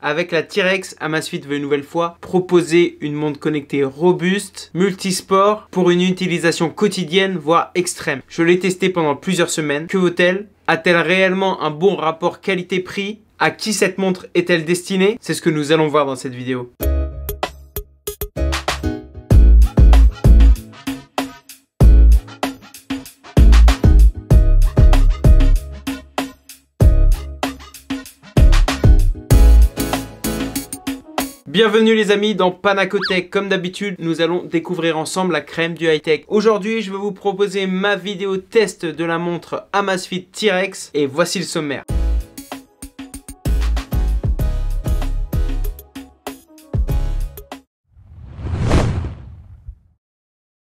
avec la T-Rex, Amazfit veut une nouvelle fois proposer une montre connectée robuste, multisport, pour une utilisation quotidienne, voire extrême. Je l'ai testée pendant plusieurs semaines. Que vaut-elle? A-t-elle réellement un bon rapport qualité-prix? À qui cette montre est-elle destinée? C'est ce que nous allons voir dans cette vidéo. Bienvenue les amis dans Panacotech. Comme d'habitude, nous allons découvrir ensemble la crème du high-tech. Aujourd'hui, je vais vous proposer ma vidéo test de la montre Amazfit T-Rex et voici le sommaire.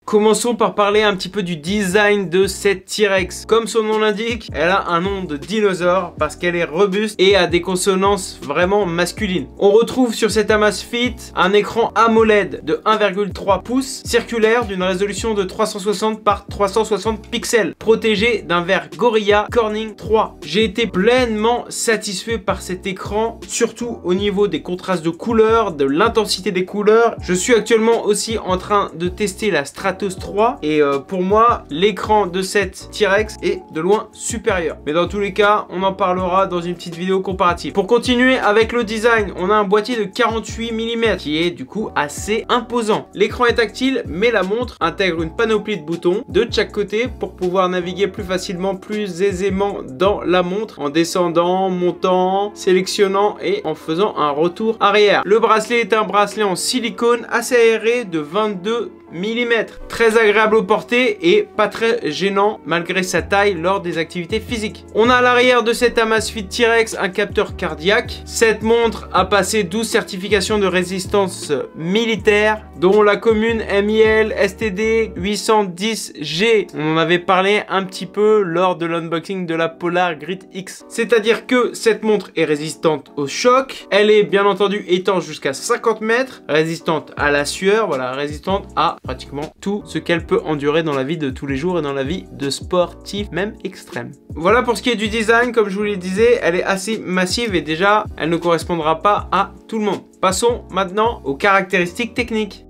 Commençons par parler un petit peu du design de cette T-Rex. Comme son nom l'indique, elle a un nom de dinosaure parce qu'elle est robuste et a des consonances vraiment masculines. On retrouve sur cette Amazfit un écran AMOLED de 1,3 pouces circulaire d'une résolution de 360 par 360 pixels, protégé d'un verre Gorilla Corning 3. J'ai été pleinement satisfait par cet écran, surtout au niveau des contrastes de couleurs, de l'intensité des couleurs. Je suis actuellement aussi en train de tester la Stratos 3 et pour moi l'écran de cette T-Rex est de loin supérieur, mais dans tous les cas on en parlera dans une petite vidéo comparative. Pour continuer avec le design, on a un boîtier de 48 mm qui est du coup assez imposant. L'écran est tactile mais la montre intègre une panoplie de boutons de chaque côté pour pouvoir naviguer plus facilement, plus aisément dans la montre en descendant, montant, sélectionnant et en faisant un retour arrière. Le bracelet est un bracelet en silicone assez aéré de 22 mm, très agréable au porté et pas très gênant malgré sa taille lors des activités physiques. On a à l'arrière de cette Amazfit T-Rex un capteur cardiaque. Cette montre a passé 12 certifications de résistance militaire, dont la commune MIL STD 810G. On en avait parlé un petit peu lors de l'unboxing de la Polar Grit X. C'est-à-dire que cette montre est résistante au choc, elle est bien entendu étanche jusqu'à 50 mètres, résistante à la sueur, voilà, résistante à pratiquement tout ce qu'elle peut endurer dans la vie de tous les jours et dans la vie de sportif, même extrême. Voilà pour ce qui est du design. Comme je vous le disais, elle est assez massive et déjà, elle ne correspondra pas à tout le monde. Passons maintenant aux caractéristiques techniques.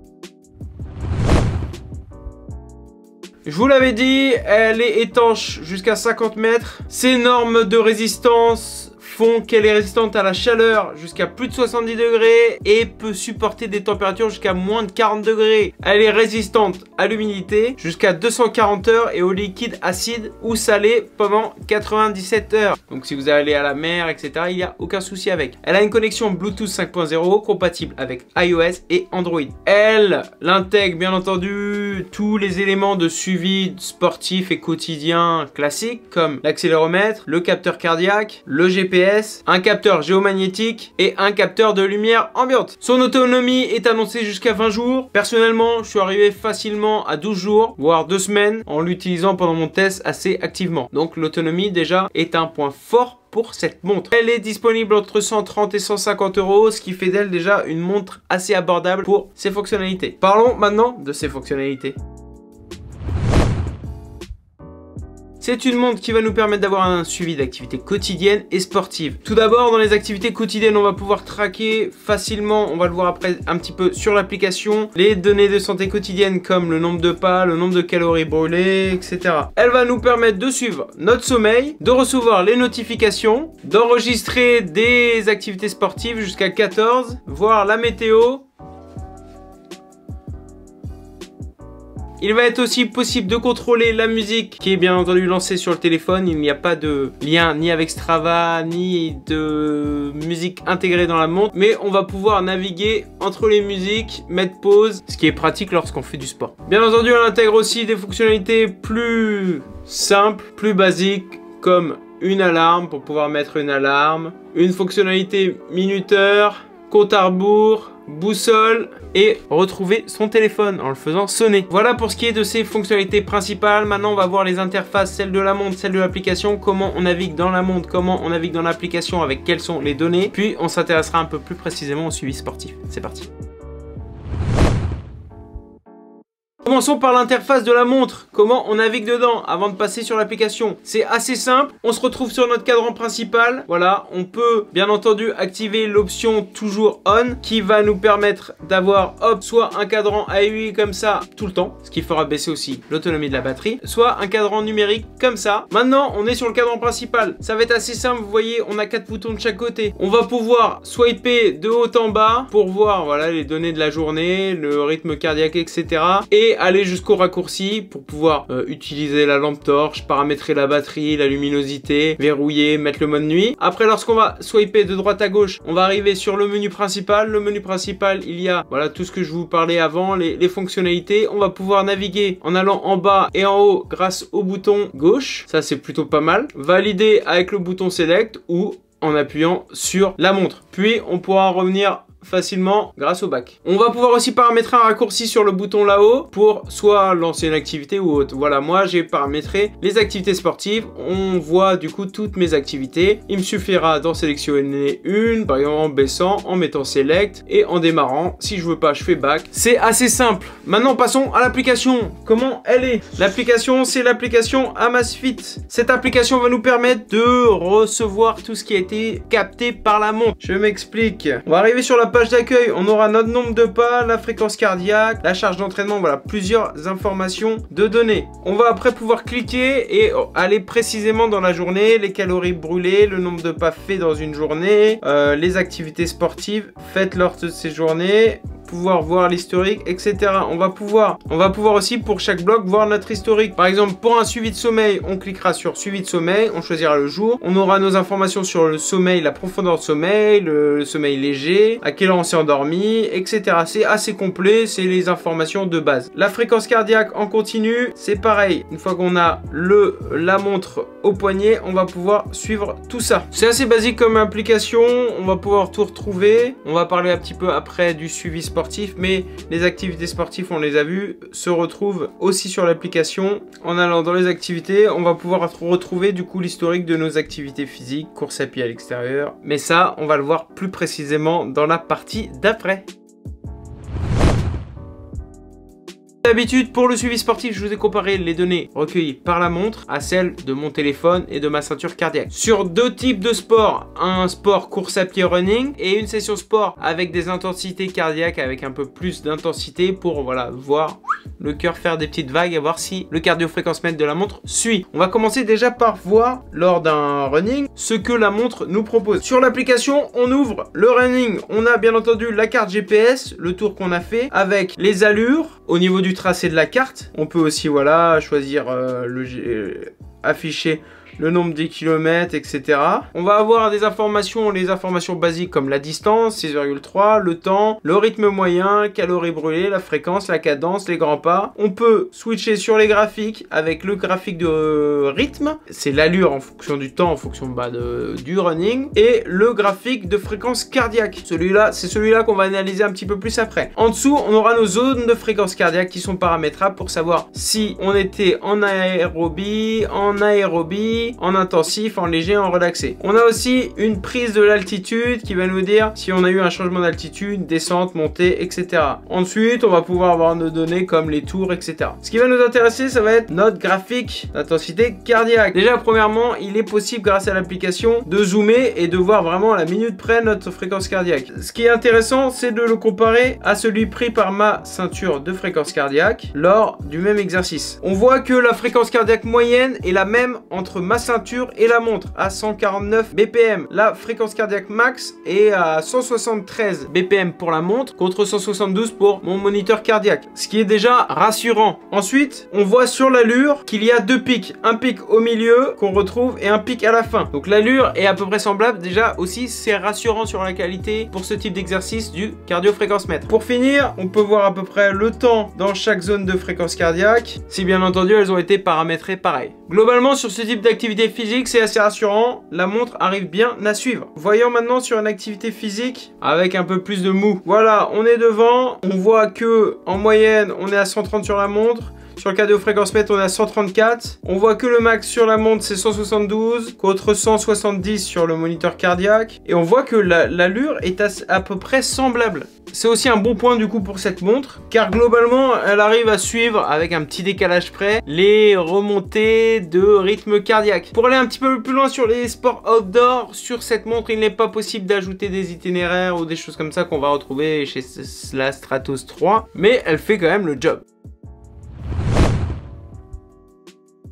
Je vous l'avais dit, elle est étanche jusqu'à 50 mètres. Ces normes de résistance font qu'elle est résistante à la chaleur jusqu'à plus de 70 degrés et peut supporter des températures jusqu'à moins de 40 degrés. Elle est résistante à l'humidité jusqu'à 240 heures et au liquide acide ou salé pendant 97 heures. Donc si vous allez à la mer, etc., il n'y a aucun souci avec. Elle a une connexion Bluetooth 5.0 compatible avec iOS et Android. Elle intègre bien entendu tous les éléments de suivi sportif et quotidien classiques comme l'accéléromètre, le capteur cardiaque, le GPS, un capteur géomagnétique et un capteur de lumière ambiante. Son autonomie est annoncée jusqu'à 20 jours. Personnellement, je suis arrivé facilement à 12 jours, voire 2 semaines, en l'utilisant pendant mon test assez activement. Donc l'autonomie déjà est un point fort pour cette montre. Elle est disponible entre 130 et 150 euros, ce qui fait d'elle déjà une montre assez abordable pour ses fonctionnalités. Parlons maintenant de ses fonctionnalités. C'est une montre qui va nous permettre d'avoir un suivi d'activités quotidiennes et sportives. Tout d'abord, dans les activités quotidiennes, on va pouvoir traquer facilement, on va le voir après un petit peu sur l'application, les données de santé quotidienne comme le nombre de pas, le nombre de calories brûlées, etc. Elle va nous permettre de suivre notre sommeil, de recevoir les notifications, d'enregistrer des activités sportives jusqu'à 14, voir la météo. Il va être aussi possible de contrôler la musique qui est bien entendu lancée sur le téléphone. Il n'y a pas de lien ni avec Strava ni de musique intégrée dans la montre. Mais on va pouvoir naviguer entre les musiques, mettre pause, ce qui est pratique lorsqu'on fait du sport. Bien entendu, elle intègre aussi des fonctionnalités plus simples, plus basiques comme une alarme pour pouvoir mettre une alarme, une fonctionnalité minuteur, compte à rebours, boussole et retrouver son téléphone en le faisant sonner. Voilà pour ce qui est de ses fonctionnalités principales. Maintenant on va voir les interfaces, celle de la montre, celle de l'application, comment on navigue dans la montre, comment on navigue dans l'application, avec quelles sont les données, puis on s'intéressera un peu plus précisément au suivi sportif. C'est parti. Commençons par l'interface de la montre. Comment on navigue dedans avant de passer sur l'application? C'est assez simple. On se retrouve sur notre cadran principal. Voilà, on peut bien entendu activer l'option toujours on qui va nous permettre d'avoir hop, soit un cadran AUI comme ça tout le temps, ce qui fera baisser aussi l'autonomie de la batterie, soit un cadran numérique comme ça. Maintenant, on est sur le cadran principal. Ça va être assez simple. Vous voyez, on a 4 boutons de chaque côté. On va pouvoir swiper de haut en bas pour voir voilà les données de la journée, le rythme cardiaque, etc. Et aller jusqu'au raccourci pour pouvoir utiliser la lampe torche, paramétrer la batterie, la luminosité, verrouiller, mettre le mode nuit. Après, lorsqu'on va swiper de droite à gauche, on va arriver sur le menu principal. Le menu principal, il y a voilà tout ce que je vous parlais avant, les fonctionnalités. On va pouvoir naviguer en allant en bas et en haut grâce au bouton gauche. Ça, c'est plutôt pas mal. Valider avec le bouton select ou en appuyant sur la montre. Puis, on pourra revenir facilement grâce au bac. On va pouvoir aussi paramétrer un raccourci sur le bouton là-haut pour soit lancer une activité ou autre. Voilà, moi j'ai paramétré les activités sportives. On voit du coup toutes mes activités. Il me suffira d'en sélectionner une, par exemple en baissant, en mettant select et en démarrant. Si je veux pas, je fais back. C'est assez simple. Maintenant, passons à l'application. Comment elle est? L'application, c'est l'application Amazfit. Cette application va nous permettre de recevoir tout ce qui a été capté par la montre. Je m'explique. On va arriver sur la page d'accueil, on aura notre nombre de pas, la fréquence cardiaque, la charge d'entraînement, voilà, plusieurs informations de données. On va après pouvoir cliquer et aller précisément dans la journée, les calories brûlées, le nombre de pas faits dans une journée, les activités sportives faites lors de ces journées, pouvoir voir l'historique, etc. On va pouvoir aussi pour chaque bloc voir notre historique. Par exemple, pour un suivi de sommeil, on cliquera sur suivi de sommeil, on choisira le jour. On aura nos informations sur le sommeil, la profondeur de sommeil, le sommeil léger, à quelle heure on s'est endormi, etc. C'est assez complet, c'est les informations de base. La fréquence cardiaque en continu, c'est pareil. Une fois qu'on a la montre au poignet, on va pouvoir suivre tout ça. C'est assez basique comme application, on va pouvoir tout retrouver. On va parler un petit peu après du suivi sportif, mais les activités sportives, on les a vues, se retrouvent aussi sur l'application. En allant dans les activités, on va pouvoir retrouver du coup l'historique de nos activités physiques, course à pied à l'extérieur. Mais ça, on va le voir plus précisément dans la partie d'après. D'habitude, pour le suivi sportif, je vous ai comparé les données recueillies par la montre à celles de mon téléphone et de ma ceinture cardiaque. Sur deux types de sports, un sport course à pied running et une session sport avec des intensités cardiaques avec un peu plus d'intensité pour voilà voir le cœur faire des petites vagues et voir si le cardio-fréquence-mètre de la montre suit. On va commencer déjà par voir lors d'un running ce que la montre nous propose. Sur l'application, on ouvre le running. On a bien entendu la carte GPS, le tour qu'on a fait avec les allures au niveau du tracé de la carte. On peut aussi voilà choisir afficher le nombre des kilomètres, etc. On va avoir des informations, les informations basiques comme la distance, 6,3, le temps, le rythme moyen, calories brûlées, la fréquence, la cadence, les grands pas. On peut switcher sur les graphiques avec le graphique de rythme, c'est l'allure en fonction du temps, en fonction du running, et le graphique de fréquence cardiaque. Celui-là, c'est celui-là qu'on va analyser un petit peu plus après. En dessous, on aura nos zones de fréquence cardiaque qui sont paramétrables pour savoir si on était en aérobie, en intensif, en léger, en relaxé. On a aussi une prise de l'altitude qui va nous dire si on a eu un changement d'altitude, descente, montée, etc. Ensuite, on va pouvoir avoir nos données comme les tours, etc. Ce qui va nous intéresser, ça va être notre graphique d'intensité cardiaque. Déjà, premièrement, il est possible grâce à l'application de zoomer et de voir vraiment à la minute près notre fréquence cardiaque. Ce qui est intéressant, c'est de le comparer à celui pris par ma ceinture de fréquence cardiaque lors du même exercice. On voit que la fréquence cardiaque moyenne est la même entre ma ceinture et la montre à 149 BPM. La fréquence cardiaque max est à 173 BPM pour la montre contre 172 pour mon moniteur cardiaque, ce qui est déjà rassurant. Ensuite, on voit sur l'allure qu'il y a deux pics, un pic au milieu qu'on retrouve et un pic à la fin. Donc l'allure est à peu près semblable. Déjà aussi, c'est rassurant sur la qualité pour ce type d'exercice du cardio-fréquence-mètre. Pour finir, on peut voir à peu près le temps dans chaque zone de fréquence cardiaque, si bien entendu elles ont été paramétrées pareil. Globalement, sur ce type d'activité physique, c'est assez rassurant. La montre arrive bien à suivre. Voyons maintenant sur une activité physique avec un peu plus de mou. Voilà, on est devant. On voit que en moyenne, on est à 130 sur la montre. Sur le cardio-fréquence-mètre, on est à 134. On voit que le max sur la montre, c'est 172, contre 170 sur le moniteur cardiaque. Et on voit que l'allure est à peu près semblable. C'est aussi un bon point du coup pour cette montre, car globalement, elle arrive à suivre, avec un petit décalage près, les remontées de rythme cardiaque. Pour aller un petit peu plus loin sur les sports outdoor, sur cette montre, il n'est pas possible d'ajouter des itinéraires ou des choses comme ça qu'on va retrouver chez la Stratos 3, mais elle fait quand même le job.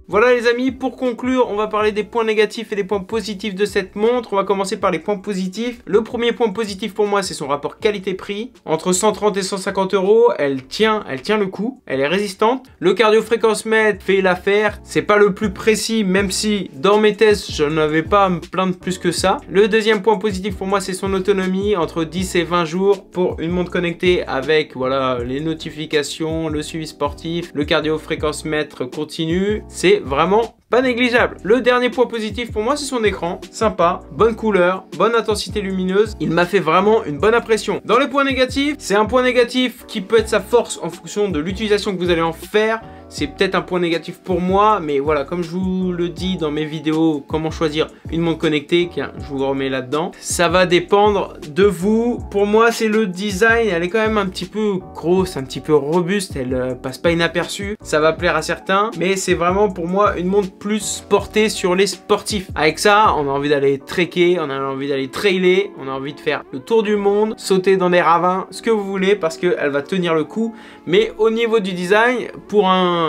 Voilà les amis, pour conclure, on va parler des points négatifs et des points positifs de cette montre. On va commencer par les points positifs. Le premier point positif pour moi, c'est son rapport qualité-prix. Entre 130 et 150 €, elle tient le coup, elle est résistante. Le cardio-fréquence-mètre fait l'affaire. C'est pas le plus précis, même si dans mes tests, je n'avais pas à me plaindre plus que ça. Le deuxième point positif pour moi, c'est son autonomie, entre 10 et 20 jours pour une montre connectée avec voilà les notifications, le suivi sportif, le cardio-fréquence-mètre continu. C'est vraiment pas négligeable. Le dernier point positif pour moi, c'est son écran. Sympa, bonne couleur, bonne intensité lumineuse. Il m'a fait vraiment une bonne impression. Dans les points négatifs, c'est un point négatif qui peut être sa force en fonction de l'utilisation que vous allez en faire. C'est peut-être un point négatif pour moi, mais voilà, comme je vous le dis dans mes vidéos, comment choisir une montre connectée, je vous remets là-dedans. Ça va dépendre de vous. Pour moi, c'est le design. Elle est quand même un petit peu grosse, un petit peu robuste. Elle passe pas inaperçue. Ça va plaire à certains, mais c'est vraiment pour moi une montre plus portée sur les sportifs. Avec ça, on a envie d'aller trekker, on a envie d'aller trailer, on a envie de faire le tour du monde, sauter dans des ravins, ce que vous voulez, parce qu'elle va tenir le coup. Mais au niveau du design, pour un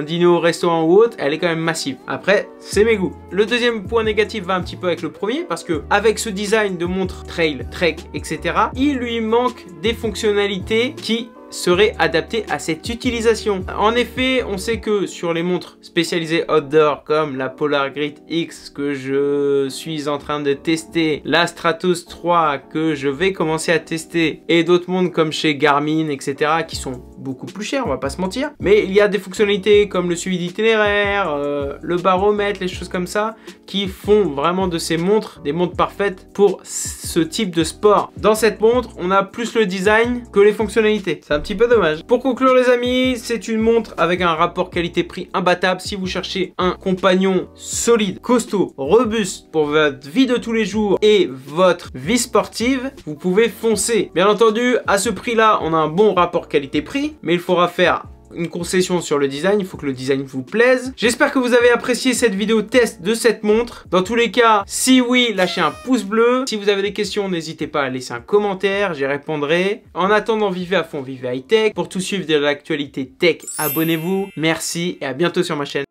dino restaurant ou autre, elle est quand même massive. Après, c'est mes goûts. Le deuxième point négatif va un petit peu avec le premier, parce que avec ce design de montre trail, trek, etc., il lui manque des fonctionnalités qui serait adapté à cette utilisation. En effet, on sait que sur les montres spécialisées outdoor comme la Polar Grit X que je suis en train de tester, la Stratos 3 que je vais commencer à tester et d'autres montres comme chez Garmin, etc. qui sont beaucoup plus chères, on va pas se mentir. Mais il y a des fonctionnalités comme le suivi d'itinéraire, le baromètre, les choses comme ça qui font vraiment de ces montres des montres parfaites pour ce type de sport. Dans cette montre, on a plus le design que les fonctionnalités. C'est un petit peu dommage. Pour conclure les amis, c'est une montre avec un rapport qualité-prix imbattable. Si vous cherchez un compagnon solide, costaud, robuste pour votre vie de tous les jours et votre vie sportive, vous pouvez foncer. Bien entendu, à ce prix-là, on a un bon rapport qualité-prix, mais il faudra faire une concession sur le design, il faut que le design vous plaise. J'espère que vous avez apprécié cette vidéo test de cette montre. Dans tous les cas, si oui, lâchez un pouce bleu. Si vous avez des questions, n'hésitez pas à laisser un commentaire, j'y répondrai. En attendant, vivez à fond, vivez high tech. Pour tout suivre de l'actualité tech, abonnez-vous. Merci et à bientôt sur ma chaîne.